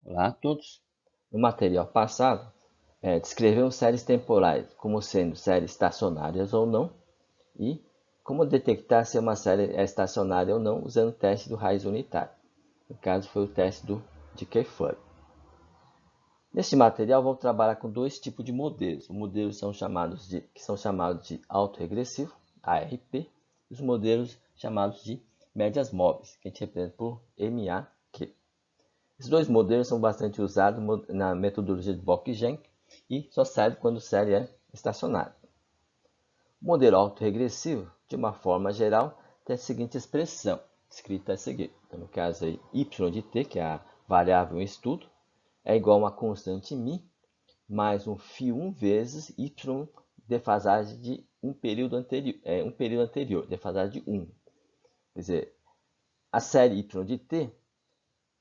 Olá a todos! No material passado, descrevemos séries temporais como sendo séries estacionárias ou não e como detectar se uma série é estacionária ou não usando o teste do raiz unitário. No caso, foi o teste de K-Furry. Neste material, vamos trabalhar com dois tipos de modelos. Os modelos que são chamados de autorregressivo, ARP, e os modelos chamados de médias móveis, que a gente representa por MAQ. Esses dois modelos são bastante usados na metodologia de Bock-Jenck e só serve quando a série é estacionária. O modelo autorregressivo, de uma forma geral, tem a seguinte expressão, escrita a seguir. Então, no caso aí, y de t, que é a variável em estudo, é igual a uma constante μ mais um φ1 vezes y defasagem de um período anterior, defasagem de 1. Quer dizer, a série y de t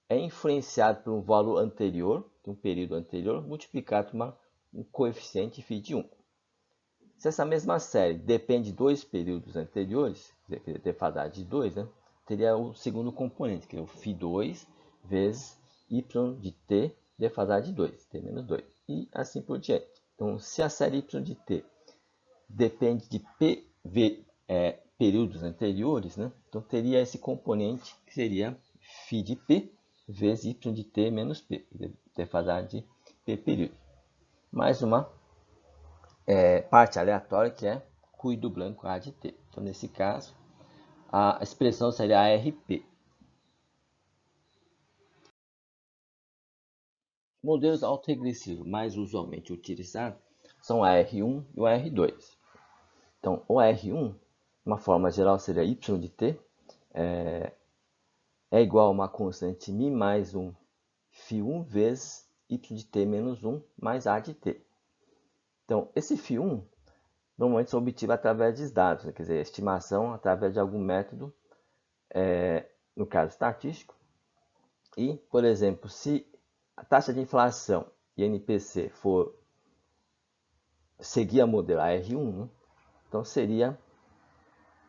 é influenciado por um valor anterior, de um período anterior, multiplicado por um coeficiente φ de 1. Se essa mesma série depende de dois períodos anteriores, quer dizer, defasagem de 2, né, teria o segundo componente, que é o φ2 vezes y de t, defasagem de 2, t menos 2, e assim por diante. Então, se a série y de t depende de períodos anteriores, né, então teria esse componente que seria φ de p vezes y de t menos p, defasagem de p período. Mais uma parte aleatória que é ruído branco A de t. Então, nesse caso, a expressão seria ARP. Os modelos autorregressivos mais usualmente utilizados são o AR1 e o AR2. Então, o AR1, de uma forma geral, seria y de t, é igual a uma constante μ mais um φ1 vezes y de t menos 1 mais a de t. Então, esse φ1 normalmente são obtidos através de dados, quer dizer, estimação através de algum método, no caso estatístico. E, por exemplo, se a taxa de inflação INPC for seguir a modelo AR1, né, então seria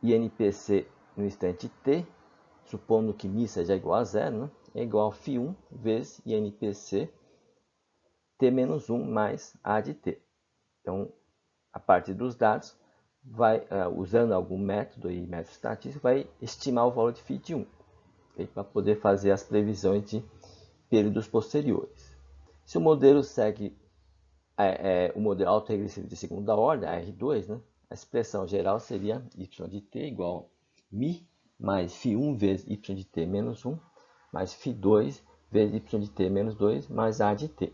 INPC no instante t, supondo que μ seja igual a zero, né, é igual a φ1 vezes INPC t menos 1 mais a de t. Então, a partir dos dados, usando algum método estatístico, vai estimar o valor de φ de 1, para poder fazer as previsões de períodos posteriores. Se o modelo segue o modelo autorregressivo de segunda ordem, R2, né, a expressão geral seria y de t igual a μ mais φ1 vezes y de t menos 1 mais φ2 vezes y de t menos 2 mais a de t.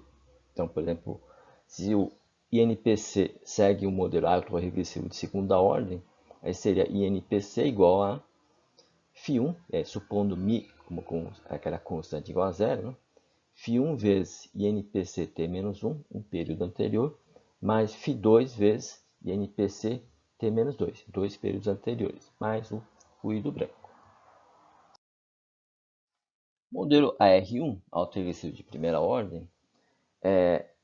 Então, por exemplo, se o INPC segue o modelo autorregressivo de segunda ordem, aí seria INPC igual a φ1, supondo μ como aquela constante igual a zero, né? φ1 vezes INPC-T menos 1, um período anterior, mais φ2 vezes INPC-T menos 2, dois períodos anteriores, mais o ruído branco. O modelo AR1, autorregressivo de primeira ordem,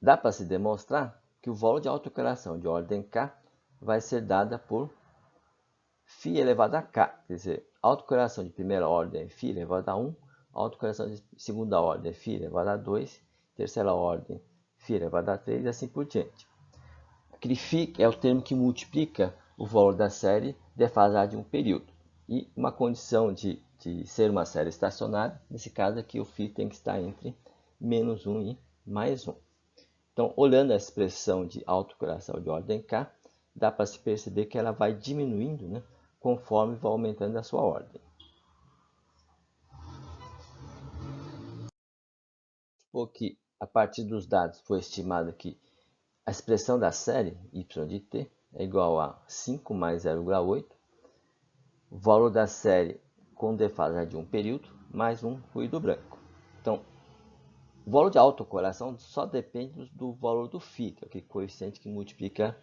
dá para se demonstrar que o valor de autocorrelação de ordem K vai ser dada por φ elevado a K, quer dizer, autocorrelação de primeira ordem é φ elevado a 1, autocorrelação de segunda ordem é φ elevado a 2, terceira ordem φ elevado a 3 e assim por diante. Aquele φ é o termo que multiplica o valor da série defasada de um período. E uma condição de ser uma série estacionária, nesse caso aqui o φ tem que estar entre menos 1 e mais 1. Então, olhando a expressão de autocorrelação de ordem K, dá para se perceber que ela vai diminuindo, né, conforme vai aumentando a sua ordem. Porque a partir dos dados foi estimado que a expressão da série y de t é igual a 5 mais 0,8, o valor da série com defasagem de um período, mais um ruído branco. Então, o valor de autocorrelação só depende do valor do φ, que é aquele coeficiente que multiplica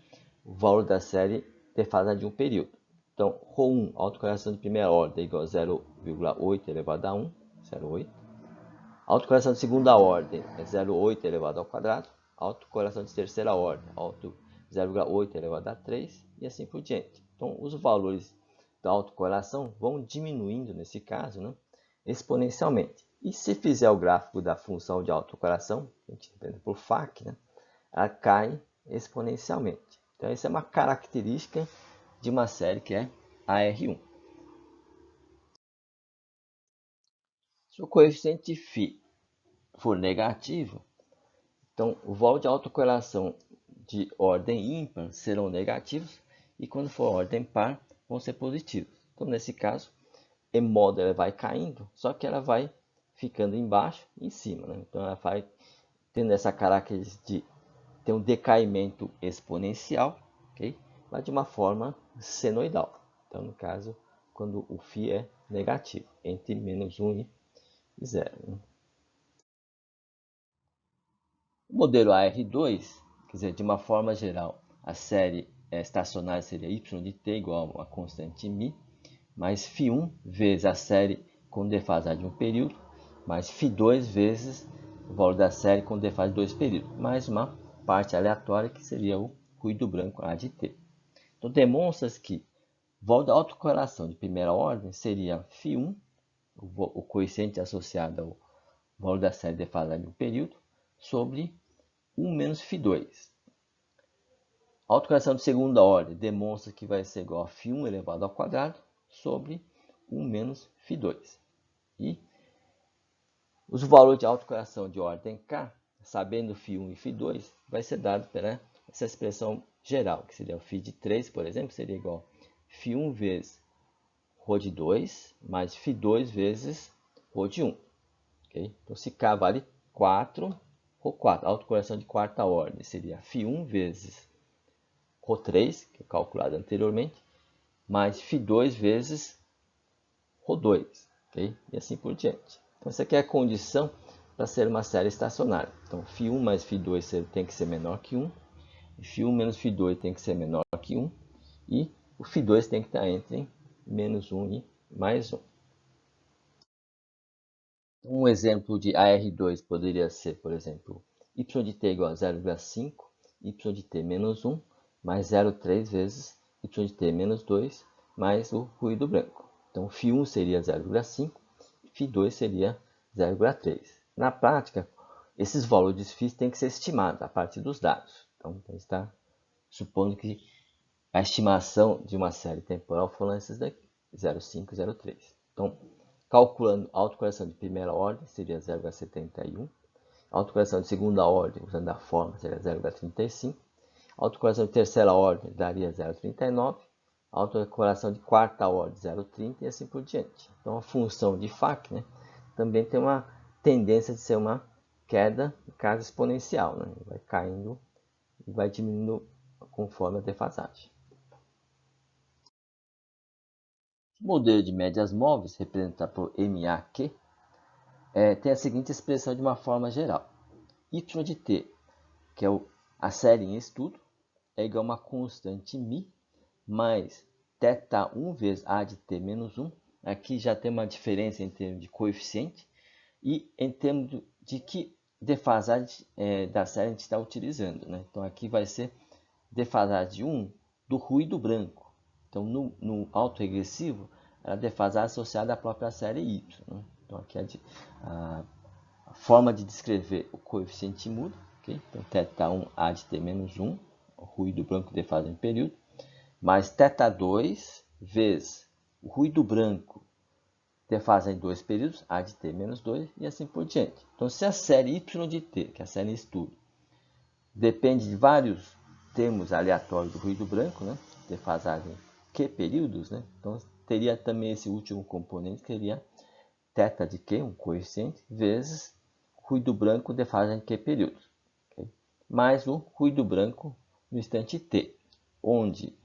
o valor da série defasagem de um período. Então, ρ1, autocorrelação de primeira ordem, é igual a 0,8 elevado a 1, 0,8. Autocorrelação de segunda ordem é 0,8 elevado ao quadrado. Autocorrelação de terceira ordem, 0,8 elevado a 3 e assim por diante. Então, os valores da autocorrelação vão diminuindo, nesse caso, né, exponencialmente. E se fizer o gráfico da função de autocorrelação, a gente entende por FAC, né, ela cai exponencialmente. Então, essa é uma característica de uma série que é AR1. Se o coeficiente φ for negativo, então o valor de autocorrelação de ordem ímpar serão negativos e quando for ordem par vão ser positivos. Então, nesse caso, E modo ela vai caindo, só que ela vai ficando embaixo e em cima, né? Então, ela vai tendo essa característica de ter um decaimento exponencial, ok? Mas de uma forma senoidal. Então, no caso, quando o φ é negativo, entre menos 1 e 0. Né? O modelo AR2, quer dizer, de uma forma geral, a série estacionária seria y de t igual a uma constante μ, mais φ1 vezes a série com defasagem de um período, mais φ2 vezes o valor da série com defasagem de 2 períodos, mais uma parte aleatória que seria o ruído branco A de t. Então, demonstra que o valor da autocorrelação de primeira ordem seria φ1, o coeficiente associado ao valor da série defasagem de um período, sobre 1 menos φ2. A autocorrelação de segunda ordem demonstra que vai ser igual a φ1 elevado ao quadrado sobre 1 menos φ2. E os valores de autocorrelação de ordem K, sabendo φ1 e φ2, vai ser dado pela essa expressão geral, que seria o φ de 3, por exemplo, seria igual a φ1 vezes ρ de 2 mais φ2 vezes ρ de 1. Okay? Então, se K vale 4, ρ4, a autocorrelação de quarta ordem seria φ1 vezes ρ3, que é calculado anteriormente, mais φ2 vezes ρ2, okay? E assim por diante. Então, essa aqui é a condição para ser uma série estacionária. Então, φ1 mais φ2 tem que ser menor que 1, φ1 menos φ2 tem que ser menor que 1, e o φ2 tem que estar entre menos 1 e mais 1. Um exemplo de AR2 poderia ser, por exemplo, y de t igual a 0,5, y de t menos 1, mais 0,3 vezes y de t menos 2, mais o ruído branco. Então, φ1 seria 0,5, φ2 seria 0,3. Na prática, esses valores de φ têm que ser estimados a partir dos dados. Então, a gente está supondo que a estimação de uma série temporal foram esses daqui, 0,5 e 0,3. Então, calculando a autocorrelação de primeira ordem, seria 0,71. A autocorrelação de segunda ordem, usando a fórmula, seria 0,35. A autocorrelação de terceira ordem daria 0,39. A autocorrelação de quarta ordem, 0,30 e assim por diante. Então, a função de FAC, né, também tem uma tendência de ser uma queda, no caso, exponencial. Né? Vai caindo e vai diminuindo conforme a defasagem. O modelo de médias móveis, representado por MAQ, tem a seguinte expressão de uma forma geral. Y de t, que é a série em estudo, é igual a uma constante μ mais θ1 vezes A de t menos 1. Aqui já tem uma diferença em termos de coeficiente e em termos de que defasagem da série a gente está utilizando. Né? Então, aqui vai ser defasagem 1 do ruído branco. Então, no autoregressivo, a defasagem associada à própria série y. Né? Então, aqui a forma de descrever o coeficiente muda. Okay? Então, θ1 A de t menos 1, o ruído branco defasagem em período, mais θ2 vezes o ruído branco defasagem em 2 períodos, A de t menos 2, e assim por diante. Então, se a série y de t, que é a série em estudo, depende de vários termos aleatórios do ruído branco, né? Defasagem Q períodos, né? Então, teria também esse último componente, que seria θ de Q, um coeficiente, vezes ruído branco defasagem Q períodos. Okay? Mais o ruído branco no instante t, onde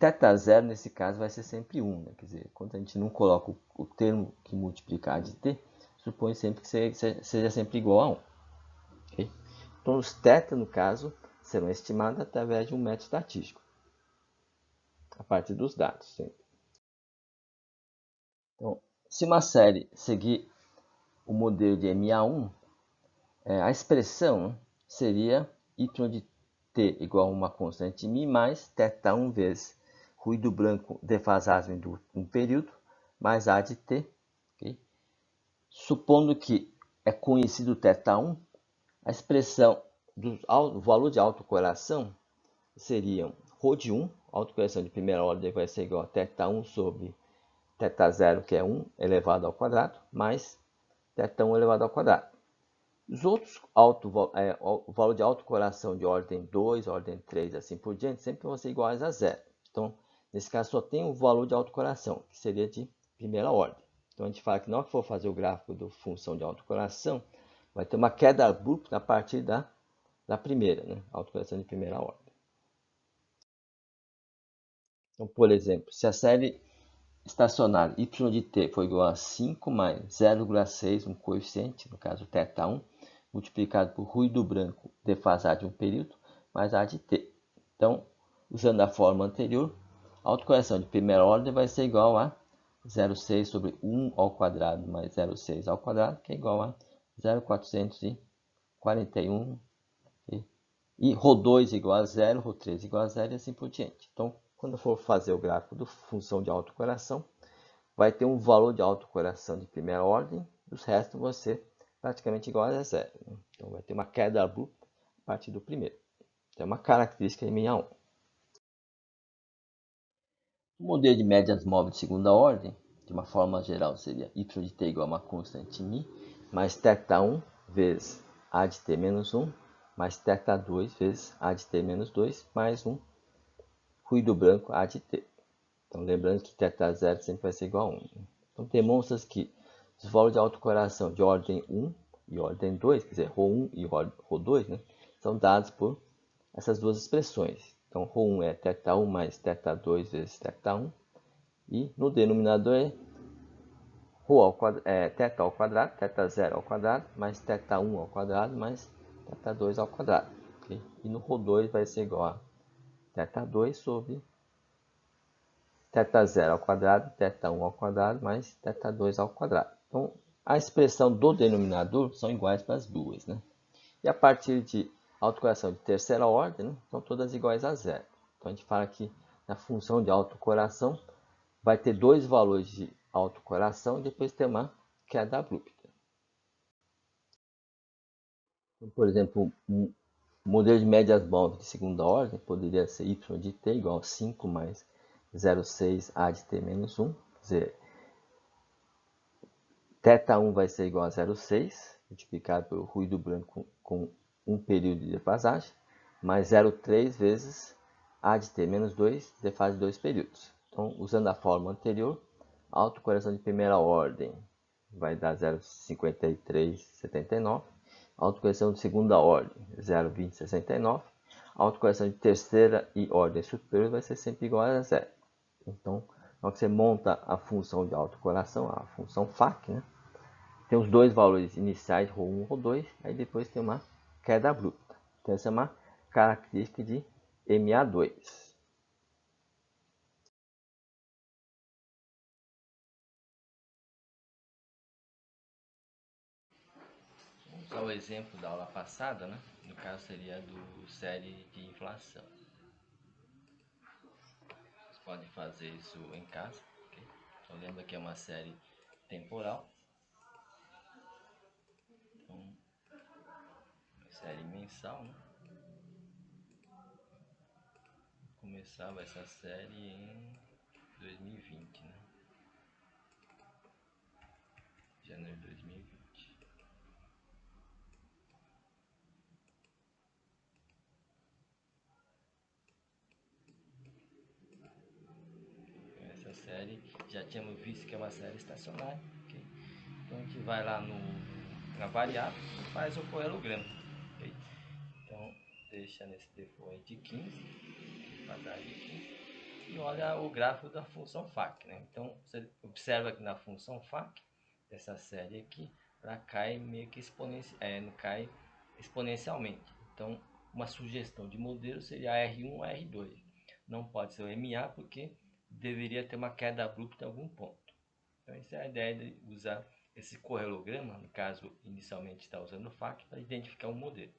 θ0 nesse caso vai ser sempre 1. Né? Quer dizer, quando a gente não coloca o termo que multiplica A de t, supõe sempre que seja sempre igual a 1. Okay? Então, os θ, no caso, serão estimados através de um método estatístico, a partir dos dados. Sempre. Então, se uma série seguir o modelo de MA1, a expressão seria y de t igual a uma constante μ mais θ1 vezes ruído branco defasagem de um período mais A de t. Okay? Supondo que é conhecido θ1, a expressão do valor de autocorrelação seriam ρ de 1, autocorrelação de primeira ordem vai ser igual a θ1 sobre θ0, que é 1 elevado ao quadrado, mais θ1 elevado ao quadrado. Os outros o valor de autocorrelação de ordem 2, ordem 3, assim por diante, sempre vão ser iguais a zero. Então, nesse caso, só tem o valor de autocorrelação, que seria de primeira ordem. Então, a gente fala que na hora que for fazer o gráfico da função de autocorrelação, vai ter uma queda abrupta a partir da primeira, né? Autocorrelação de primeira ordem. Então, por exemplo, se a série estacionária y de t for igual a 5 mais 0,6, um coeficiente, no caso θ1, multiplicado por ruído branco defasado de um período, mais a de t. Então, usando a fórmula anterior, a autocorrelação de primeira ordem vai ser igual a 0,6 sobre 1 ao quadrado mais 0,6 ao quadrado, que é igual a 0,441. E ρ2 igual a 0, ρ3 igual a 0 e assim por diante. Então, quando for fazer o gráfico da função de autocorrelação, vai ter um valor de autocorrelação de primeira ordem, os restos vão ser praticamente iguais a zero. Então, vai ter uma queda abrupta a partir do primeiro. Então, é uma característica em MA1. O modelo de médias móveis de segunda ordem, de uma forma geral, seria y de t igual a uma constante μ, mais θ1 vezes a de t menos 1, mais θ2 vezes a de t menos 2, mais um ruído branco a de t. Então, lembrando que θ0 sempre vai ser igual a 1. Então, demonstra que os valores de autocorrelação de ordem 1 e ordem 2, quer dizer, ρ1 e ρ2, né, são dados por essas duas expressões. Então, ρ1 é θ1 mais θ2 vezes θ1, e no denominador é θ ao quadrado, θ0 ao quadrado, mais θ1 ao quadrado, mais θ2 ao quadrado. Okay? E no ρ2 vai ser igual a θ2 sobre θ0 ao quadrado, θ1 ao quadrado, mais θ2 ao quadrado. Então, a expressão do denominador são iguais para as duas, né? E a partir de autocorrelação de terceira ordem, né, são todas iguais a zero. Então, a gente fala que na função de autocorrelação vai ter dois valores de autocorrelação e depois ter uma queda abrupta. Então, por exemplo, um modelo de médias móveis de segunda ordem poderia ser y de t igual a 5 mais 0,6 a de t menos 1. Quer dizer, θ1 vai ser igual a 0,6, multiplicado pelo ruído branco com um período de defasagem, mais 0,3 vezes a de t menos 2, defasagem de 2 períodos. Então, usando a fórmula anterior, a autocorrelação de primeira ordem vai dar 0,5379, a autocorrelação de segunda ordem 0,2069, a autocorrelação de terceira e ordem superior vai ser sempre igual a zero. Então, na hora que você monta a função de autocorrelação, a função FAC, né? Tem os dois valores iniciais, ρ1 e ρ2, aí depois tem uma queda abrupta. Então, essa é uma característica de MA2. Vamos usar o exemplo da aula passada, né? No caso seria do série de inflação. Vocês podem fazer isso em casa. Okay? Então, lembra que é uma série temporal. Então, série mensal, né? Começava essa série em 2020, né? Janeiro de 2020. Essa série já tínhamos visto que é uma série estacionária. Okay? Então a gente vai lá na variável e faz o paralelogramo. Okay? Então deixa nesse default de 15, passagem de 15, e olha o gráfico da função FAC. Né? Então você observa que na função FAC, essa série aqui, ela cai meio que cai exponencialmente. Então uma sugestão de modelo seria R1 ou R2. Não pode ser o MA porque deveria ter uma queda abrupta em algum ponto. Então essa é a ideia de usar esse correlograma, no caso inicialmente está usando o FAC, para identificar um modelo.